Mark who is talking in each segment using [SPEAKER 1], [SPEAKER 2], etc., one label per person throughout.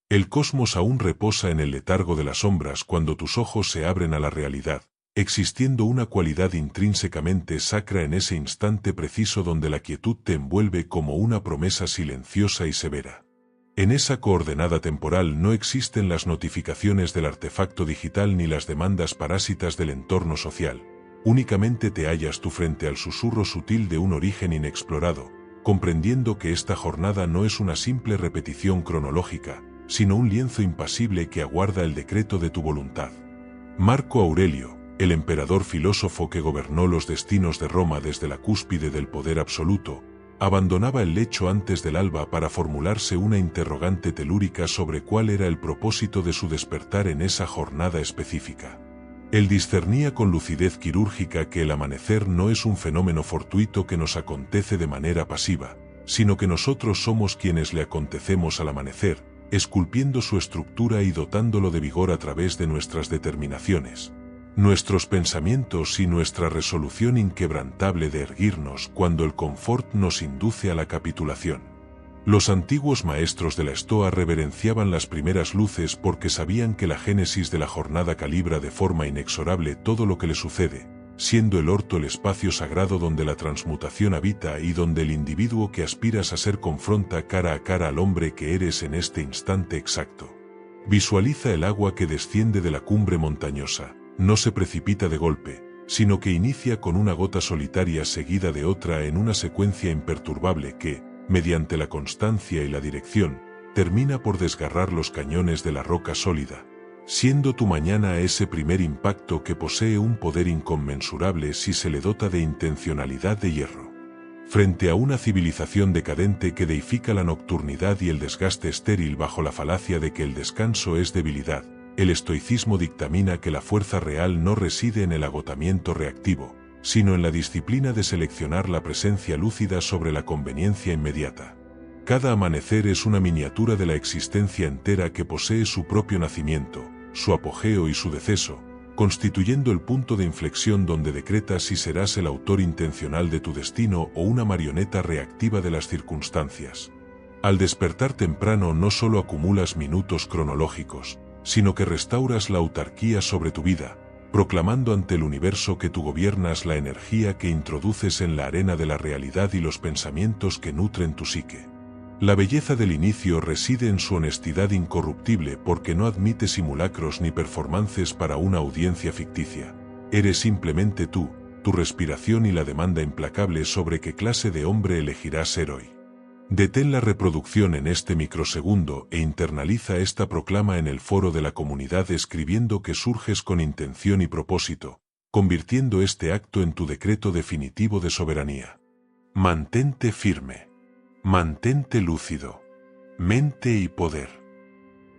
[SPEAKER 1] El cosmos aún reposa en el letargo de las sombras cuando tus ojos se abren a la realidad, existiendo una cualidad intrínsecamente sacra en ese instante preciso donde la quietud te envuelve como una promesa silenciosa y severa. En esa coordenada temporal no existen las notificaciones del artefacto digital ni las demandas parásitas del entorno social. Únicamente te hallas tú frente al susurro sutil de un origen inexplorado, comprendiendo que esta jornada no es una simple repetición cronológica, sino un lienzo impasible que aguarda el decreto de tu voluntad. Marco Aurelio, el emperador filósofo que gobernó los destinos de Roma desde la cúspide del poder absoluto, abandonaba el lecho antes del alba para formularse una interrogante telúrica sobre cuál era el propósito de su despertar en esa jornada específica. Él discernía con lucidez quirúrgica que el amanecer no es un fenómeno fortuito que nos acontece de manera pasiva, sino que nosotros somos quienes le acontecemos al amanecer, esculpiendo su estructura y dotándolo de vigor a través de nuestras determinaciones, nuestros pensamientos y nuestra resolución inquebrantable de erguirnos cuando el confort nos induce a la capitulación. Los antiguos maestros de la Estoa reverenciaban las primeras luces porque sabían que la génesis de la jornada calibra de forma inexorable todo lo que le sucede, siendo el orto el espacio sagrado donde la transmutación habita y donde el individuo que aspiras a ser confronta cara a cara al hombre que eres en este instante exacto. Visualiza el agua que desciende de la cumbre montañosa. No se precipita de golpe, sino que inicia con una gota solitaria seguida de otra en una secuencia imperturbable que, mediante la constancia y la dirección, termina por desgarrar los cañones de la roca sólida, siendo tu mañana ese primer impacto que posee un poder inconmensurable si se le dota de intencionalidad de hierro. Frente a una civilización decadente que deifica la nocturnidad y el desgaste estéril bajo la falacia de que el descanso es debilidad, el estoicismo dictamina que la fuerza real no reside en el agotamiento reactivo, sino en la disciplina de seleccionar la presencia lúcida sobre la conveniencia inmediata. Cada amanecer es una miniatura de la existencia entera que posee su propio nacimiento, su apogeo y su deceso, constituyendo el punto de inflexión donde decretas si serás el autor intencional de tu destino o una marioneta reactiva de las circunstancias. Al despertar temprano no solo acumulas minutos cronológicos, sino que restauras la autarquía sobre tu vida, proclamando ante el universo que tú gobiernas la energía que introduces en la arena de la realidad y los pensamientos que nutren tu psique. La belleza del inicio reside en su honestidad incorruptible porque no admite simulacros ni performances para una audiencia ficticia. Eres simplemente tú, tu respiración y la demanda implacable sobre qué clase de hombre elegirás ser hoy. Detén la reproducción en este microsegundo e internaliza esta proclama en el foro de la comunidad escribiendo que surges con intención y propósito, convirtiendo este acto en tu decreto definitivo de soberanía. Mantente firme. Mantente lúcido. Mente y poder.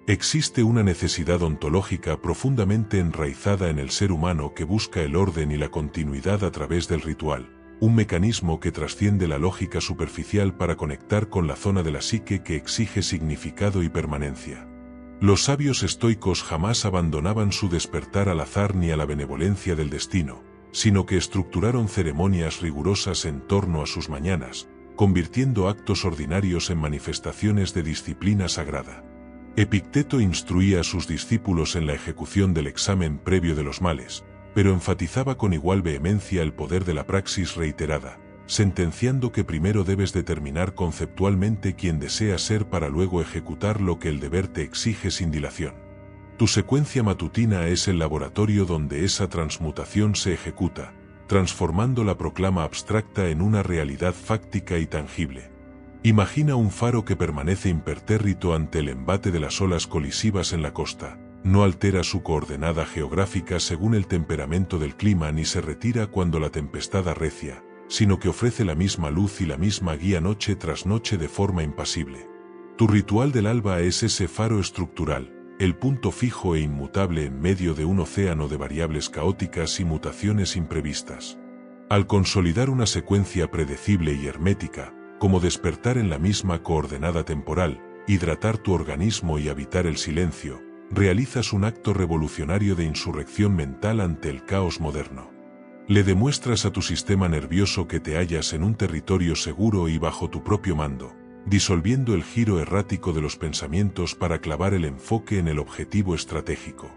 [SPEAKER 1] Existe una necesidad ontológica profundamente enraizada en el ser humano que busca el orden y la continuidad a través del ritual. Un mecanismo que trasciende la lógica superficial para conectar con la zona de la psique que exige significado y permanencia. Los sabios estoicos jamás abandonaban su despertar al azar ni a la benevolencia del destino, sino que estructuraron ceremonias rigurosas en torno a sus mañanas, convirtiendo actos ordinarios en manifestaciones de disciplina sagrada. Epicteto instruía a sus discípulos en la ejecución del examen previo de los males, pero enfatizaba con igual vehemencia el poder de la praxis reiterada, sentenciando que primero debes determinar conceptualmente quién deseas ser para luego ejecutar lo que el deber te exige sin dilación. Tu secuencia matutina es el laboratorio donde esa transmutación se ejecuta, transformando la proclama abstracta en una realidad fáctica y tangible. Imagina un faro que permanece impertérrito ante el embate de las olas colisivas en la costa. No altera su coordenada geográfica según el temperamento del clima ni se retira cuando la tempestad arrecia, sino que ofrece la misma luz y la misma guía noche tras noche de forma impasible. Tu ritual del alba es ese faro estructural, el punto fijo e inmutable en medio de un océano de variables caóticas y mutaciones imprevistas. Al consolidar una secuencia predecible y hermética, como despertar en la misma coordenada temporal, hidratar tu organismo y habitar el silencio, realizas un acto revolucionario de insurrección mental ante el caos moderno. Le demuestras a tu sistema nervioso que te hallas en un territorio seguro y bajo tu propio mando, disolviendo el giro errático de los pensamientos para clavar el enfoque en el objetivo estratégico.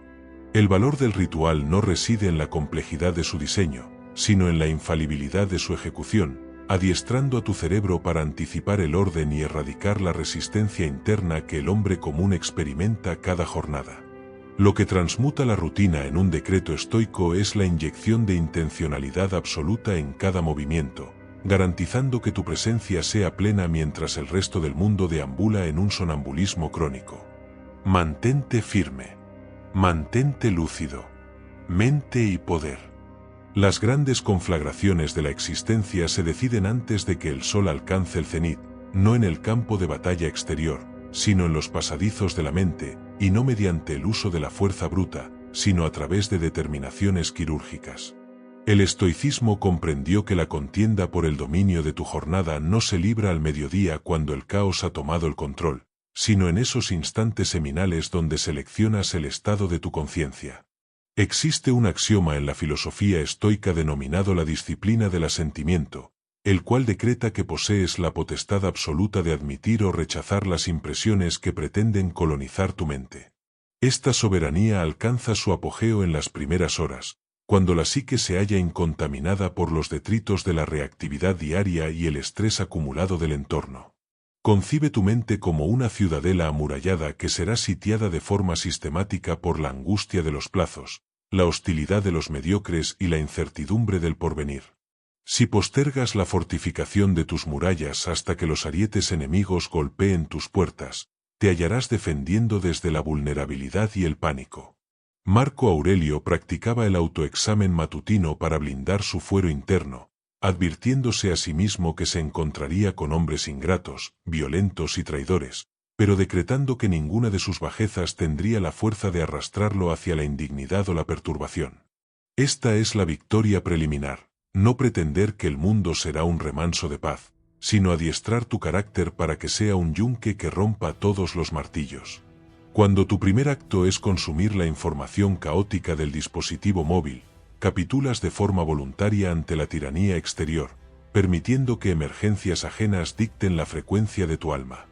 [SPEAKER 1] El valor del ritual no reside en la complejidad de su diseño, sino en la infalibilidad de su ejecución, adiestrando a tu cerebro para anticipar el orden y erradicar la resistencia interna que el hombre común experimenta cada jornada. Lo que transmuta la rutina en un decreto estoico es la inyección de intencionalidad absoluta en cada movimiento, garantizando que tu presencia sea plena mientras el resto del mundo deambula en un sonambulismo crónico. Mantente firme. Mantente lúcido. Mente y poder. Las grandes conflagraciones de la existencia se deciden antes de que el sol alcance el cenit, no en el campo de batalla exterior, sino en los pasadizos de la mente, y no mediante el uso de la fuerza bruta, sino a través de determinaciones quirúrgicas. El estoicismo comprendió que la contienda por el dominio de tu jornada no se libra al mediodía cuando el caos ha tomado el control, sino en esos instantes seminales donde seleccionas el estado de tu conciencia. Existe un axioma en la filosofía estoica denominado la disciplina del asentimiento, el cual decreta que posees la potestad absoluta de admitir o rechazar las impresiones que pretenden colonizar tu mente. Esta soberanía alcanza su apogeo en las primeras horas, cuando la psique se halla incontaminada por los detritos de la reactividad diaria y el estrés acumulado del entorno. Concibe tu mente como una ciudadela amurallada que será sitiada de forma sistemática por la angustia de los plazos, la hostilidad de los mediocres y la incertidumbre del porvenir. Si postergas la fortificación de tus murallas hasta que los arietes enemigos golpeen tus puertas, te hallarás defendiendo desde la vulnerabilidad y el pánico. Marco Aurelio practicaba el autoexamen matutino para blindar su fuero interno, advirtiéndose a sí mismo que se encontraría con hombres ingratos, violentos y traidores, pero decretando que ninguna de sus bajezas tendría la fuerza de arrastrarlo hacia la indignidad o la perturbación. Esta es la victoria preliminar, no pretender que el mundo será un remanso de paz, sino adiestrar tu carácter para que sea un yunque que rompa todos los martillos. Cuando tu primer acto es consumir la información caótica del dispositivo móvil, capitulas de forma voluntaria ante la tiranía exterior, permitiendo que emergencias ajenas dicten la frecuencia de tu alma.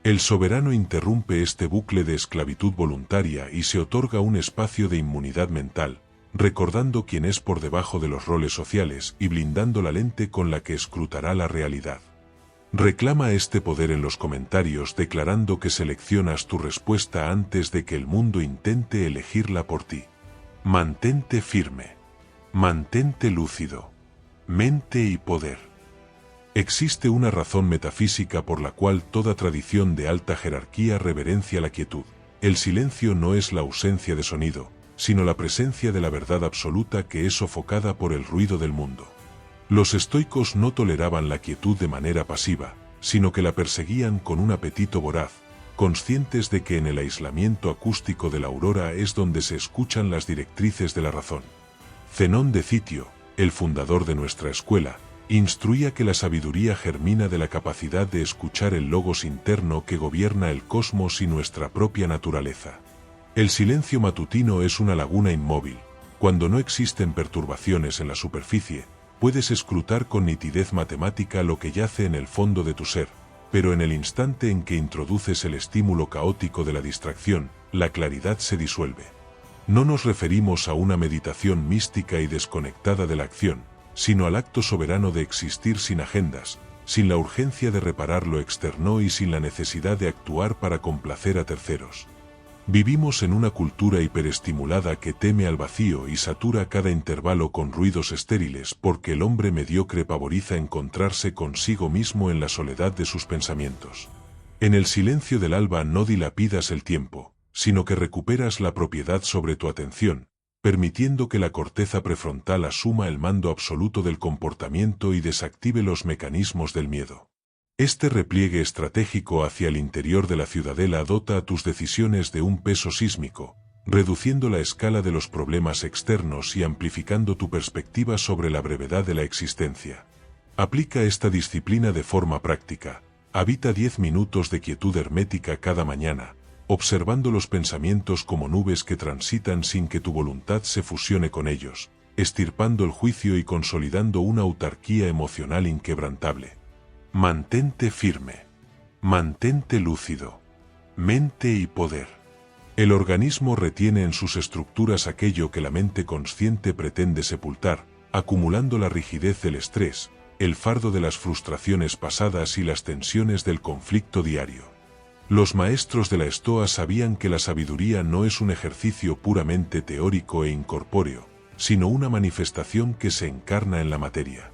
[SPEAKER 1] El soberano interrumpe este bucle de esclavitud voluntaria y se otorga un espacio de inmunidad mental, recordando quién es por debajo de los roles sociales y blindando la lente con la que escrutará la realidad. Reclama este poder en los comentarios declarando que seleccionas tu respuesta antes de que el mundo intente elegirla por ti. Mantente firme. Mantente lúcido. Mente y poder. Existe una razón metafísica por la cual toda tradición de alta jerarquía reverencia la quietud. El silencio no es la ausencia de sonido, sino la presencia de la verdad absoluta que es sofocada por el ruido del mundo. Los estoicos no toleraban la quietud de manera pasiva, sino que la perseguían con un apetito voraz, conscientes de que en el aislamiento acústico de la aurora es donde se escuchan las directrices de la razón. Zenón de Citio, el fundador de nuestra escuela, instruía que la sabiduría germina de la capacidad de escuchar el logos interno que gobierna el cosmos y nuestra propia naturaleza. El silencio matutino es una laguna inmóvil. Cuando no existen perturbaciones en la superficie, puedes escrutar con nitidez matemática lo que yace en el fondo de tu ser, pero en el instante en que introduces el estímulo caótico de la distracción, la claridad se disuelve. No nos referimos a una meditación mística y desconectada de la acción, sino al acto soberano de existir sin agendas, sin la urgencia de reparar lo externo y sin la necesidad de actuar para complacer a terceros. Vivimos en una cultura hiperestimulada que teme al vacío y satura cada intervalo con ruidos estériles porque el hombre mediocre pavoriza encontrarse consigo mismo en la soledad de sus pensamientos. En el silencio del alba no dilapidas el tiempo, sino que recuperas la propiedad sobre tu atención, permitiendo que la corteza prefrontal asuma el mando absoluto del comportamiento y desactive los mecanismos del miedo. Este repliegue estratégico hacia el interior de la ciudadela dota a tus decisiones de un peso sísmico, reduciendo la escala de los problemas externos y amplificando tu perspectiva sobre la brevedad de la existencia. Aplica esta disciplina de forma práctica. Habita 10 minutos de quietud hermética cada mañana, observando los pensamientos como nubes que transitan sin que tu voluntad se fusione con ellos, estirpando el juicio y consolidando una autarquía emocional inquebrantable. Mantente firme. Mantente lúcido. Mente y poder. El organismo retiene en sus estructuras aquello que la mente consciente pretende sepultar, acumulando la rigidez del estrés, el fardo de las frustraciones pasadas y las tensiones del conflicto diario. Los maestros de la Estoa sabían que la sabiduría no es un ejercicio puramente teórico e incorpóreo, sino una manifestación que se encarna en la materia.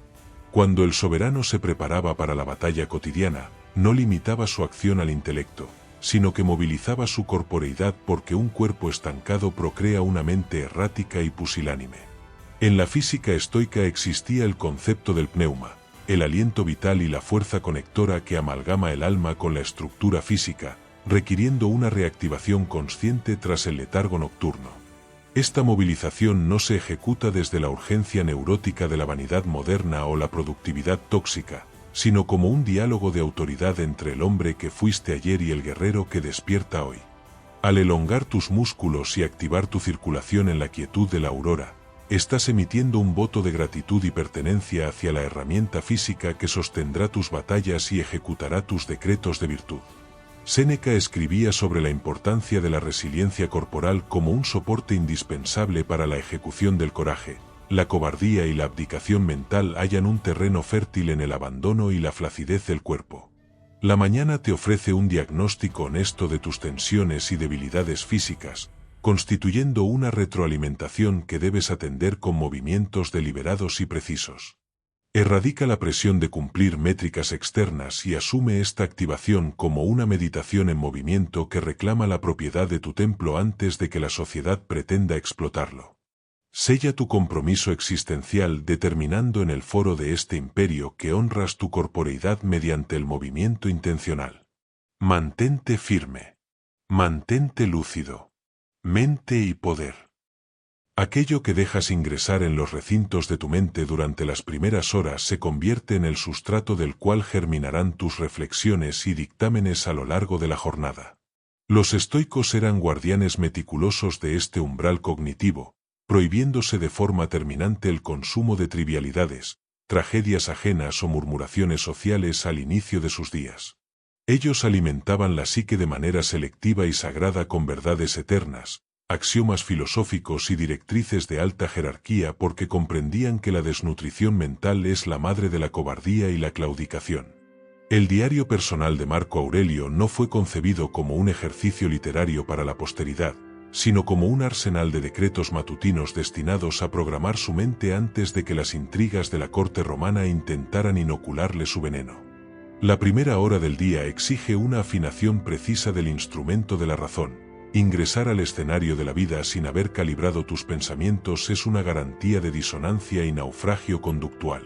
[SPEAKER 1] Cuando el soberano se preparaba para la batalla cotidiana, no limitaba su acción al intelecto, sino que movilizaba su corporeidad porque un cuerpo estancado procrea una mente errática y pusilánime. En la física estoica existía el concepto del pneuma, el aliento vital y la fuerza conectora que amalgama el alma con la estructura física, requiriendo una reactivación consciente tras el letargo nocturno. Esta movilización no se ejecuta desde la urgencia neurótica de la vanidad moderna o la productividad tóxica, sino como un diálogo de autoridad entre el hombre que fuiste ayer y el guerrero que despierta hoy. Al elongar tus músculos y activar tu circulación en la quietud de la aurora, estás emitiendo un voto de gratitud y pertenencia hacia la herramienta física que sostendrá tus batallas y ejecutará tus decretos de virtud. Séneca escribía sobre la importancia de la resiliencia corporal como un soporte indispensable para la ejecución del coraje. La cobardía y la abdicación mental hallan un terreno fértil en el abandono y la flacidez del cuerpo. La mañana te ofrece un diagnóstico honesto de tus tensiones y debilidades físicas, constituyendo una retroalimentación que debes atender con movimientos deliberados y precisos. Erradica la presión de cumplir métricas externas y asume esta activación como una meditación en movimiento que reclama la propiedad de tu templo antes de que la sociedad pretenda explotarlo. Sella tu compromiso existencial determinando en el foro de este imperio que honras tu corporeidad mediante el movimiento intencional. Mantente firme. Mantente lúcido. Mente y poder. Aquello que dejas ingresar en los recintos de tu mente durante las primeras horas se convierte en el sustrato del cual germinarán tus reflexiones y dictámenes a lo largo de la jornada. Los estoicos eran guardianes meticulosos de este umbral cognitivo, prohibiéndose de forma terminante el consumo de trivialidades, tragedias ajenas o murmuraciones sociales al inicio de sus días. Ellos alimentaban la psique de manera selectiva y sagrada con verdades eternas, axiomas filosóficos y directrices de alta jerarquía porque comprendían que la desnutrición mental es la madre de la cobardía y la claudicación. El diario personal de Marco Aurelio no fue concebido como un ejercicio literario para la posteridad, sino como un arsenal de decretos matutinos destinados a programar su mente antes de que las intrigas de la corte romana intentaran inocularle su veneno. La primera hora del día exige una afinación precisa del instrumento de la razón. Ingresar al escenario de la vida sin haber calibrado tus pensamientos es una garantía de disonancia y naufragio conductual.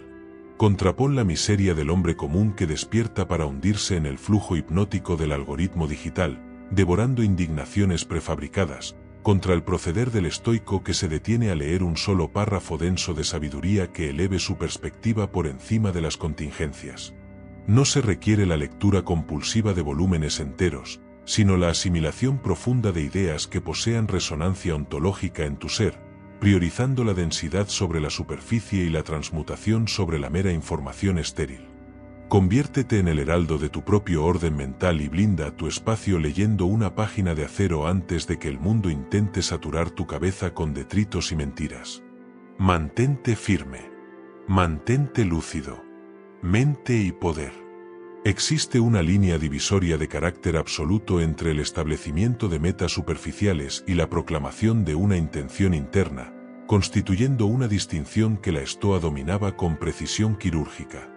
[SPEAKER 1] Contrapón la miseria del hombre común que despierta para hundirse en el flujo hipnótico del algoritmo digital, devorando indignaciones prefabricadas, contra el proceder del estoico que se detiene a leer un solo párrafo denso de sabiduría que eleve su perspectiva por encima de las contingencias. No se requiere la lectura compulsiva de volúmenes enteros, sino la asimilación profunda de ideas que posean resonancia ontológica en tu ser, priorizando la densidad sobre la superficie y la transmutación sobre la mera información estéril. Conviértete en el heraldo de tu propio orden mental y blinda tu espacio leyendo una página de acero antes de que el mundo intente saturar tu cabeza con detritos y mentiras. Mantente firme. Mantente lúcido. Mente y poder. Existe una línea divisoria de carácter absoluto entre el establecimiento de metas superficiales y la proclamación de una intención interna, constituyendo una distinción que la Estoa dominaba con precisión quirúrgica.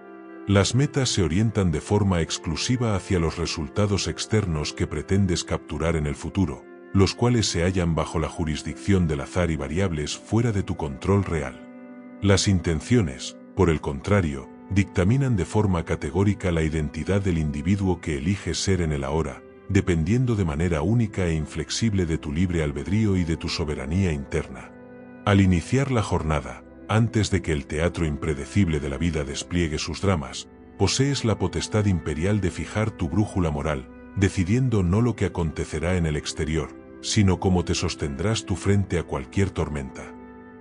[SPEAKER 1] Las metas se orientan de forma exclusiva hacia los resultados externos que pretendes capturar en el futuro, los cuales se hallan bajo la jurisdicción del azar y variables fuera de tu control real. Las intenciones, por el contrario, dictaminan de forma categórica la identidad del individuo que elige ser en el ahora, dependiendo de manera única e inflexible de tu libre albedrío y de tu soberanía interna. Al iniciar la jornada, antes de que el teatro impredecible de la vida despliegue sus dramas, posees la potestad imperial de fijar tu brújula moral, decidiendo no lo que acontecerá en el exterior, sino cómo te sostendrás tú frente a cualquier tormenta.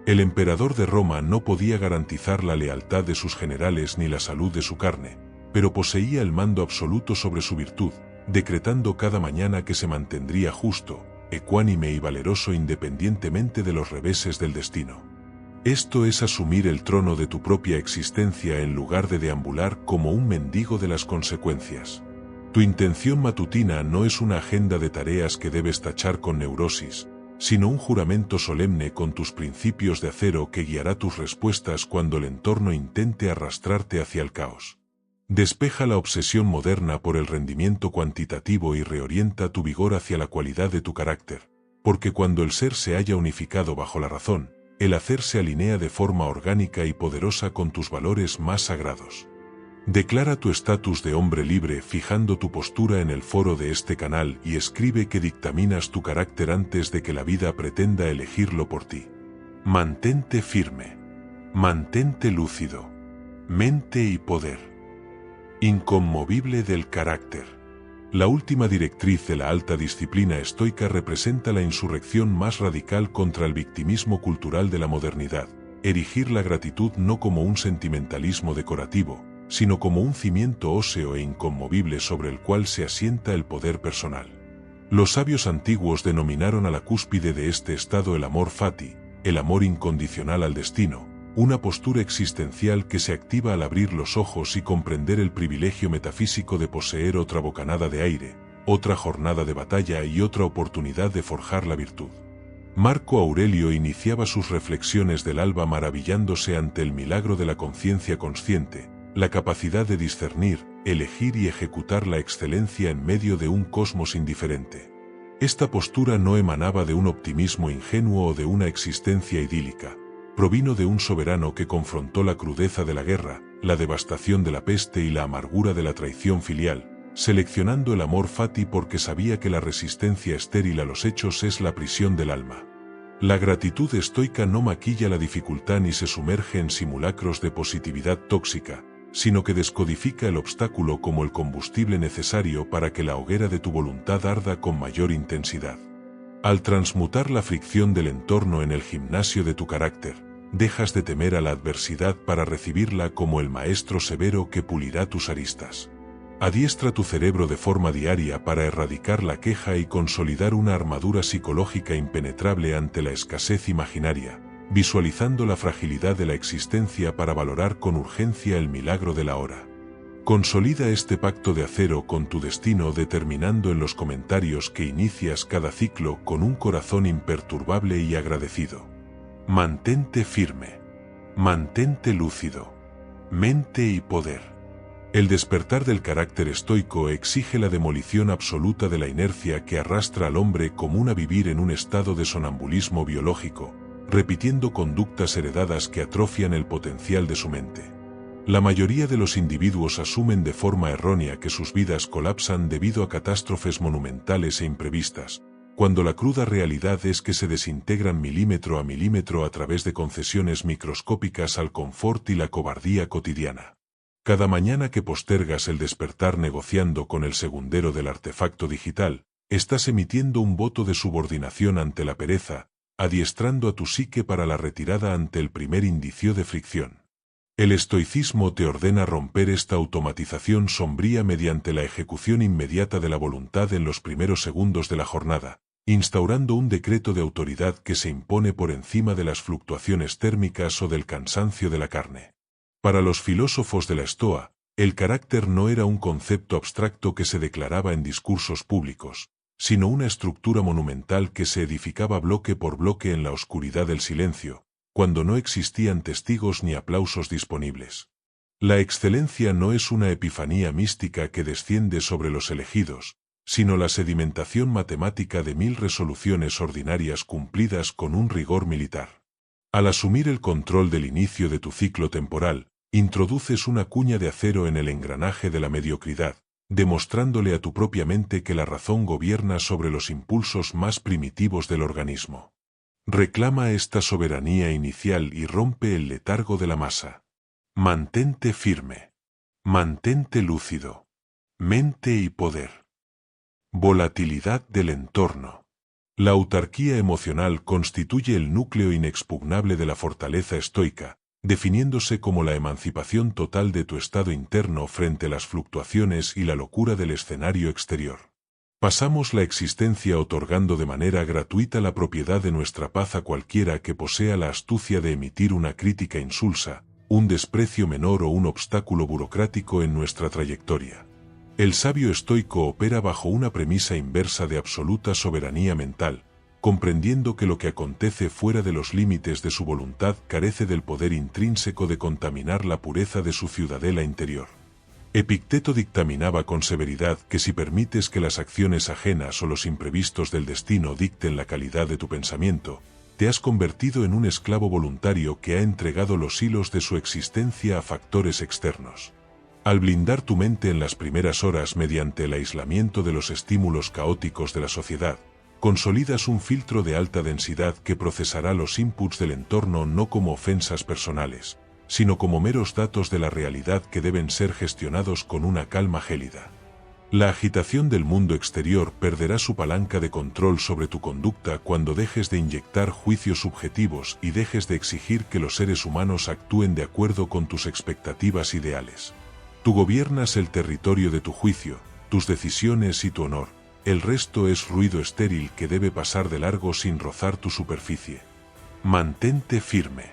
[SPEAKER 1] El emperador de Roma no podía garantizar la lealtad de sus generales ni la salud de su carne, pero poseía el mando absoluto sobre su virtud, decretando cada mañana que se mantendría justo, ecuánime y valeroso independientemente de los reveses del destino. Esto es asumir el trono de tu propia existencia en lugar de deambular como un mendigo de las consecuencias. Tu intención matutina no es una agenda de tareas que debes tachar con neurosis, sino un juramento solemne con tus principios de acero que guiará tus respuestas cuando el entorno intente arrastrarte hacia el caos. Despeja la obsesión moderna por el rendimiento cuantitativo y reorienta tu vigor hacia la cualidad de tu carácter, porque cuando el ser se haya unificado bajo la razón, el hacer se alinea de forma orgánica y poderosa con tus valores más sagrados. Declara tu estatus de hombre libre fijando tu postura en el foro de este canal y escribe que dictaminas tu carácter antes de que la vida pretenda elegirlo por ti. Mantente firme. Mantente lúcido. Mente y poder. Inconmovible del carácter. La última directriz de la alta disciplina estoica representa la insurrección más radical contra el victimismo cultural de la modernidad, erigir la gratitud no como un sentimentalismo decorativo, sino como un cimiento óseo e inconmovible sobre el cual se asienta el poder personal. Los sabios antiguos denominaron a la cúspide de este estado el amor fati, el amor incondicional al destino, una postura existencial que se activa al abrir los ojos y comprender el privilegio metafísico de poseer otra bocanada de aire, otra jornada de batalla y otra oportunidad de forjar la virtud. Marco Aurelio iniciaba sus reflexiones del alba maravillándose ante el milagro de la conciencia consciente, la capacidad de discernir, elegir y ejecutar la excelencia en medio de un cosmos indiferente. Esta postura no emanaba de un optimismo ingenuo o de una existencia idílica. Provino de un soberano que confrontó la crudeza de la guerra, la devastación de la peste y la amargura de la traición filial, seleccionando el amor fati porque sabía que la resistencia estéril a los hechos es la prisión del alma. La gratitud estoica no maquilla la dificultad ni se sumerge en simulacros de positividad tóxica, sino que descodifica el obstáculo como el combustible necesario para que la hoguera de tu voluntad arda con mayor intensidad. Al transmutar la fricción del entorno en el gimnasio de tu carácter, dejas de temer a la adversidad para recibirla como el maestro severo que pulirá tus aristas. Adiestra tu cerebro de forma diaria para erradicar la queja y consolidar una armadura psicológica impenetrable ante la escasez imaginaria, visualizando la fragilidad de la existencia para valorar con urgencia el milagro de la hora. Consolida este pacto de acero con tu destino determinando en los comentarios que inicias cada ciclo con un corazón imperturbable y agradecido. Mantente firme. Mantente lúcido. Mente y poder. El despertar del carácter estoico exige la demolición absoluta de la inercia que arrastra al hombre común a vivir en un estado de sonambulismo biológico, repitiendo conductas heredadas que atrofian el potencial de su mente. La mayoría de los individuos asumen de forma errónea que sus vidas colapsan debido a catástrofes monumentales e imprevistas, cuando la cruda realidad es que se desintegran milímetro a milímetro a través de concesiones microscópicas al confort y la cobardía cotidiana. Cada mañana que postergas el despertar negociando con el segundero del artefacto digital, estás emitiendo un voto de subordinación ante la pereza, adiestrando a tu psique para la retirada ante el primer indicio de fricción. El estoicismo te ordena romper esta automatización sombría mediante la ejecución inmediata de la voluntad en los primeros segundos de la jornada, instaurando un decreto de autoridad que se impone por encima de las fluctuaciones térmicas o del cansancio de la carne. Para los filósofos de la Estoa, el carácter no era un concepto abstracto que se declaraba en discursos públicos, sino una estructura monumental que se edificaba bloque por bloque en la oscuridad del silencio, cuando no existían testigos ni aplausos disponibles. La excelencia no es una epifanía mística que desciende sobre los elegidos, sino la sedimentación matemática de 1000 resoluciones ordinarias cumplidas con un rigor militar. Al asumir el control del inicio de tu ciclo temporal, introduces una cuña de acero en el engranaje de la mediocridad, demostrándole a tu propia mente que la razón gobierna sobre los impulsos más primitivos del organismo. Reclama esta soberanía inicial y rompe el letargo de la masa. Mantente firme. Mantente lúcido. Mente y poder. Volatilidad del entorno. La autarquía emocional constituye el núcleo inexpugnable de la fortaleza estoica, definiéndose como la emancipación total de tu estado interno frente a las fluctuaciones y la locura del escenario exterior. Pasamos la existencia otorgando de manera gratuita la propiedad de nuestra paz a cualquiera que posea la astucia de emitir una crítica insulsa, un desprecio menor o un obstáculo burocrático en nuestra trayectoria. El sabio estoico opera bajo una premisa inversa de absoluta soberanía mental, comprendiendo que lo que acontece fuera de los límites de su voluntad carece del poder intrínseco de contaminar la pureza de su ciudadela interior. Epicteto dictaminaba con severidad que si permites que las acciones ajenas o los imprevistos del destino dicten la calidad de tu pensamiento, te has convertido en un esclavo voluntario que ha entregado los hilos de su existencia a factores externos. Al blindar tu mente en las primeras horas mediante el aislamiento de los estímulos caóticos de la sociedad, consolidas un filtro de alta densidad que procesará los inputs del entorno no como ofensas personales, sino como meros datos de la realidad que deben ser gestionados con una calma gélida. La agitación del mundo exterior perderá su palanca de control sobre tu conducta cuando dejes de inyectar juicios subjetivos y dejes de exigir que los seres humanos actúen de acuerdo con tus expectativas ideales. Tú gobiernas el territorio de tu juicio, tus decisiones y tu honor. El resto es ruido estéril que debe pasar de largo sin rozar tu superficie. Mantente firme.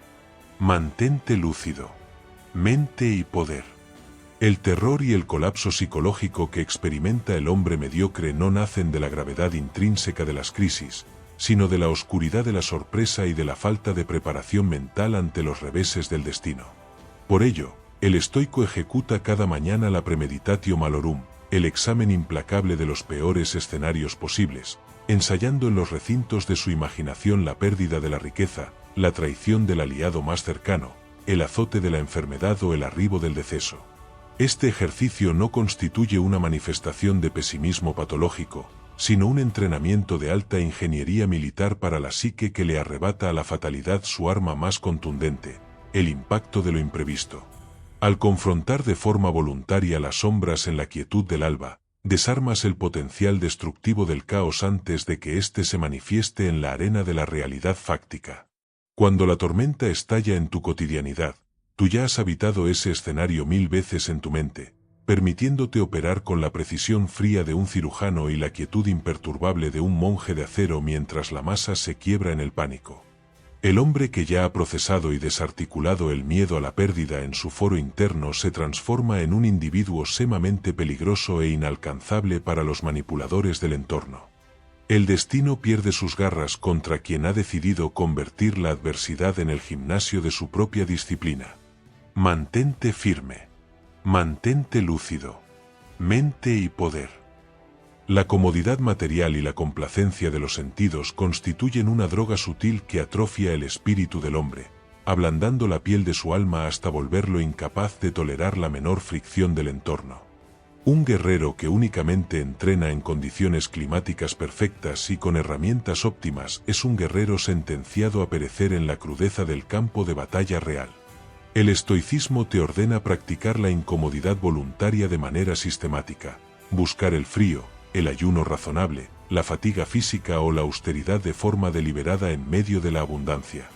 [SPEAKER 1] Mantente lúcido. Mente y poder. El terror y el colapso psicológico que experimenta el hombre mediocre no nacen de la gravedad intrínseca de las crisis, sino de la oscuridad de la sorpresa y de la falta de preparación mental ante los reveses del destino. Por ello, el estoico ejecuta cada mañana la premeditatio malorum, el examen implacable de los peores escenarios posibles, ensayando en los recintos de su imaginación la pérdida de la riqueza, la traición del aliado más cercano, el azote de la enfermedad o el arribo del deceso. Este ejercicio no constituye una manifestación de pesimismo patológico, sino un entrenamiento de alta ingeniería militar para la psique que le arrebata a la fatalidad su arma más contundente, el impacto de lo imprevisto. Al confrontar de forma voluntaria las sombras en la quietud del alba, desarmas el potencial destructivo del caos antes de que éste se manifieste en la arena de la realidad fáctica. Cuando la tormenta estalla en tu cotidianidad, tú ya has habitado ese escenario 1000 veces en tu mente, permitiéndote operar con la precisión fría de un cirujano y la quietud imperturbable de un monje de acero mientras la masa se quiebra en el pánico. El hombre que ya ha procesado y desarticulado el miedo a la pérdida en su foro interno se transforma en un individuo sumamente peligroso e inalcanzable para los manipuladores del entorno. El destino pierde sus garras contra quien ha decidido convertir la adversidad en el gimnasio de su propia disciplina. Mantente firme. Mantente lúcido. Mente y poder. La comodidad material y la complacencia de los sentidos constituyen una droga sutil que atrofia el espíritu del hombre, ablandando la piel de su alma hasta volverlo incapaz de tolerar la menor fricción del entorno. Un guerrero que únicamente entrena en condiciones climáticas perfectas y con herramientas óptimas es un guerrero sentenciado a perecer en la crudeza del campo de batalla real. El estoicismo te ordena practicar la incomodidad voluntaria de manera sistemática, buscar el frío, el ayuno razonable, la fatiga física o la austeridad de forma deliberada en medio de la abundancia.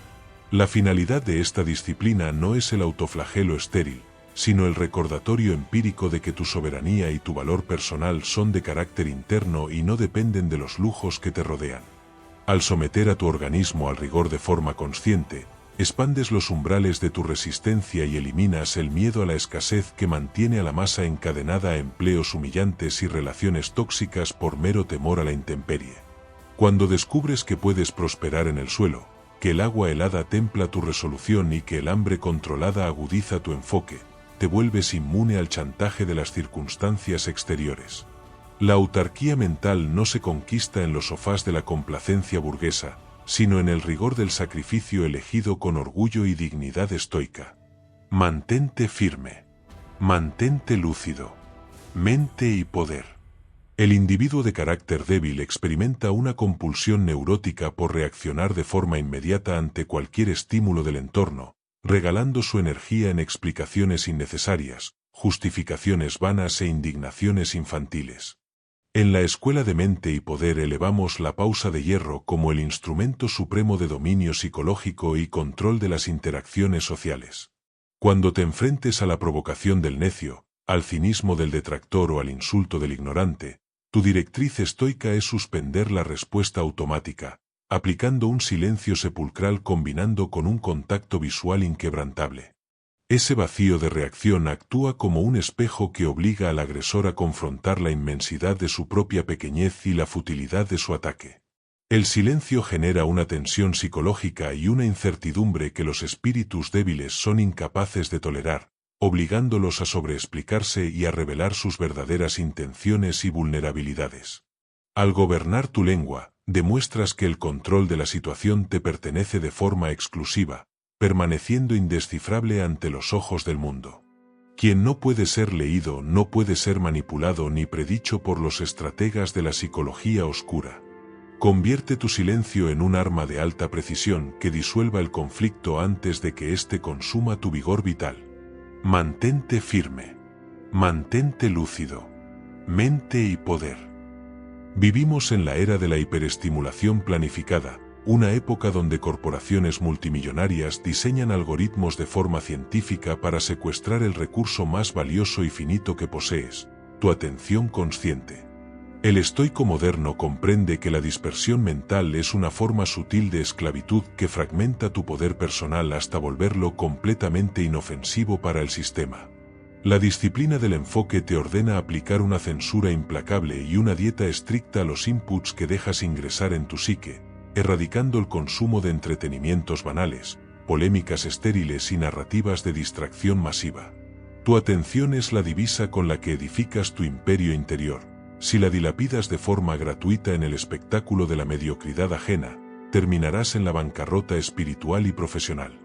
[SPEAKER 1] La finalidad de esta disciplina no es el autoflagelo estéril, sino el recordatorio empírico de que tu soberanía y tu valor personal son de carácter interno y no dependen de los lujos que te rodean. Al someter a tu organismo al rigor de forma consciente, expandes los umbrales de tu resistencia y eliminas el miedo a la escasez que mantiene a la masa encadenada a empleos humillantes y relaciones tóxicas por mero temor a la intemperie. Cuando descubres que puedes prosperar en el suelo, que el agua helada templa tu resolución y que el hambre controlada agudiza tu enfoque, te vuelves inmune al chantaje de las circunstancias exteriores. La autarquía mental no se conquista en los sofás de la complacencia burguesa, sino en el rigor del sacrificio elegido con orgullo y dignidad estoica. Mantente firme. Mantente lúcido. Mente y poder. El individuo de carácter débil experimenta una compulsión neurótica por reaccionar de forma inmediata ante cualquier estímulo del entorno, regalando su energía en explicaciones innecesarias, justificaciones vanas e indignaciones infantiles. En la Escuela de Mente y Poder elevamos la pausa de hierro como el instrumento supremo de dominio psicológico y control de las interacciones sociales. Cuando te enfrentes a la provocación del necio, al cinismo del detractor o al insulto del ignorante, tu directriz estoica es suspender la respuesta automática, aplicando un silencio sepulcral combinando con un contacto visual inquebrantable. Ese vacío de reacción actúa como un espejo que obliga al agresor a confrontar la inmensidad de su propia pequeñez y la futilidad de su ataque. El silencio genera una tensión psicológica y una incertidumbre que los espíritus débiles son incapaces de tolerar, obligándolos a sobreexplicarse y a revelar sus verdaderas intenciones y vulnerabilidades. Al gobernar tu lengua, demuestras que el control de la situación te pertenece de forma exclusiva, permaneciendo indescifrable ante los ojos del mundo. Quien no puede ser leído no puede ser manipulado ni predicho por los estrategas de la psicología oscura. Convierte tu silencio en un arma de alta precisión que disuelva el conflicto antes de que éste consuma tu vigor vital. Mantente firme. Mantente lúcido. Mente y poder. Vivimos en la era de la hiperestimulación planificada, una época donde corporaciones multimillonarias diseñan algoritmos de forma científica para secuestrar el recurso más valioso y finito que posees, tu atención consciente. El estoico moderno comprende que la dispersión mental es una forma sutil de esclavitud que fragmenta tu poder personal hasta volverlo completamente inofensivo para el sistema. La disciplina del enfoque te ordena aplicar una censura implacable y una dieta estricta a los inputs que dejas ingresar en tu psique, erradicando el consumo de entretenimientos banales, polémicas estériles y narrativas de distracción masiva. Tu atención es la divisa con la que edificas tu imperio interior. Si la dilapidas de forma gratuita en el espectáculo de la mediocridad ajena, terminarás en la bancarrota espiritual y profesional.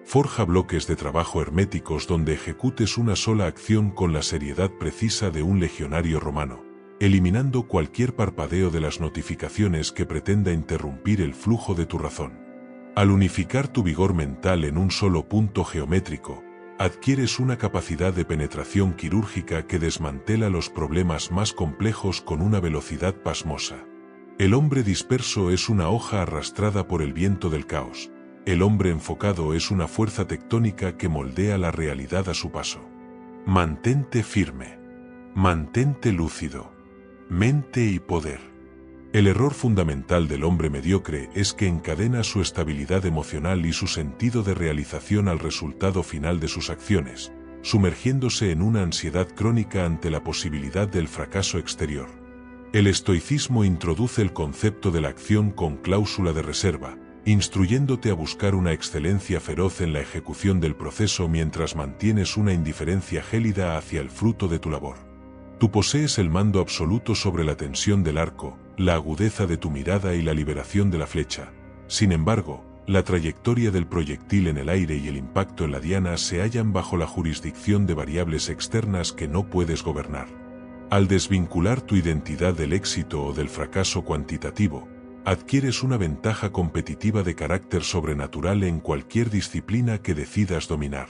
[SPEAKER 1] Forja bloques de trabajo herméticos donde ejecutes una sola acción con la seriedad precisa de un legionario romano, eliminando cualquier parpadeo de las notificaciones que pretenda interrumpir el flujo de tu razón. Al unificar tu vigor mental en un solo punto geométrico, adquieres una capacidad de penetración quirúrgica que desmantela los problemas más complejos con una velocidad pasmosa. El hombre disperso es una hoja arrastrada por el viento del caos. El hombre enfocado es una fuerza tectónica que moldea la realidad a su paso. Mantente firme. Mantente lúcido. Mente y poder. El error fundamental del hombre mediocre es que encadena su estabilidad emocional y su sentido de realización al resultado final de sus acciones, sumergiéndose en una ansiedad crónica ante la posibilidad del fracaso exterior. El estoicismo introduce el concepto de la acción con cláusula de reserva, instruyéndote a buscar una excelencia feroz en la ejecución del proceso mientras mantienes una indiferencia gélida hacia el fruto de tu labor. Tú posees el mando absoluto sobre la tensión del arco, la agudeza de tu mirada y la liberación de la flecha. Sin embargo, la trayectoria del proyectil en el aire y el impacto en la diana se hallan bajo la jurisdicción de variables externas que no puedes gobernar. Al desvincular tu identidad del éxito o del fracaso cuantitativo, adquieres una ventaja competitiva de carácter sobrenatural en cualquier disciplina que decidas dominar.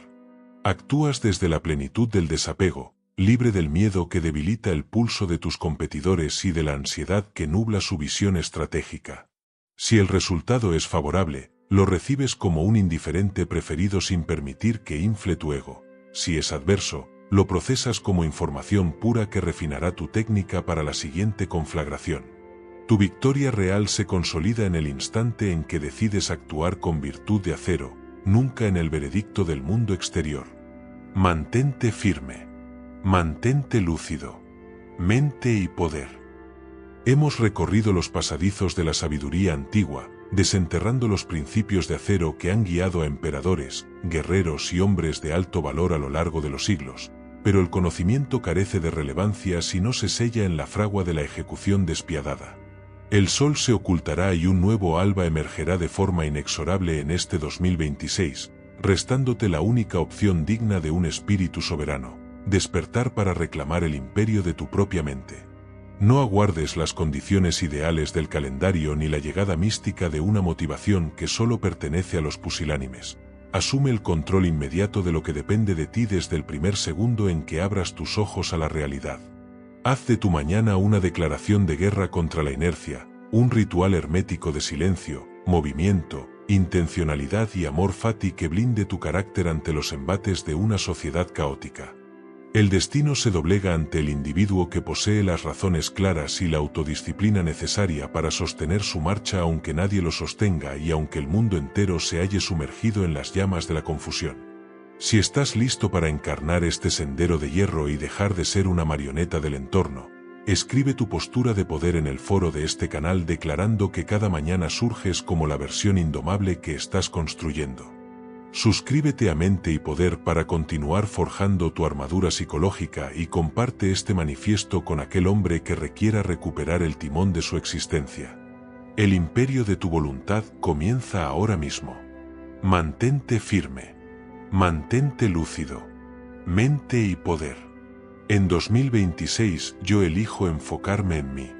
[SPEAKER 1] Actúas desde la plenitud del desapego, libre del miedo que debilita el pulso de tus competidores y de la ansiedad que nubla su visión estratégica. Si el resultado es favorable, lo recibes como un indiferente preferido sin permitir que infle tu ego. Si es adverso, lo procesas como información pura que refinará tu técnica para la siguiente conflagración. Tu victoria real se consolida en el instante en que decides actuar con virtud de acero, nunca en el veredicto del mundo exterior. Mantente firme. Mantente lúcido. Mente y poder. Hemos recorrido los pasadizos de la sabiduría antigua, desenterrando los principios de acero que han guiado a emperadores, guerreros y hombres de alto valor a lo largo de los siglos, pero el conocimiento carece de relevancia si no se sella en la fragua de la ejecución despiadada. El sol se ocultará y un nuevo alba emergerá de forma inexorable en este 2026, restándote la única opción digna de un espíritu soberano: despertar para reclamar el imperio de tu propia mente. No aguardes las condiciones ideales del calendario ni la llegada mística de una motivación que solo pertenece a los pusilánimes. Asume el control inmediato de lo que depende de ti desde el primer segundo en que abras tus ojos a la realidad. Haz de tu mañana una declaración de guerra contra la inercia, un ritual hermético de silencio, movimiento, intencionalidad y amor fati que blinde tu carácter ante los embates de una sociedad caótica. El destino se doblega ante el individuo que posee las razones claras y la autodisciplina necesaria para sostener su marcha aunque nadie lo sostenga y aunque el mundo entero se halle sumergido en las llamas de la confusión. Si estás listo para encarnar este sendero de hierro y dejar de ser una marioneta del entorno, escribe tu postura de poder en el foro de este canal declarando que cada mañana surges como la versión indomable que estás construyendo. Suscríbete a Mente y Poder para continuar forjando tu armadura psicológica y comparte este manifiesto con aquel hombre que requiera recuperar el timón de su existencia. El imperio de tu voluntad comienza ahora mismo. Mantente firme. Mantente lúcido. Mente y Poder. En 2026 yo elijo enfocarme en mí.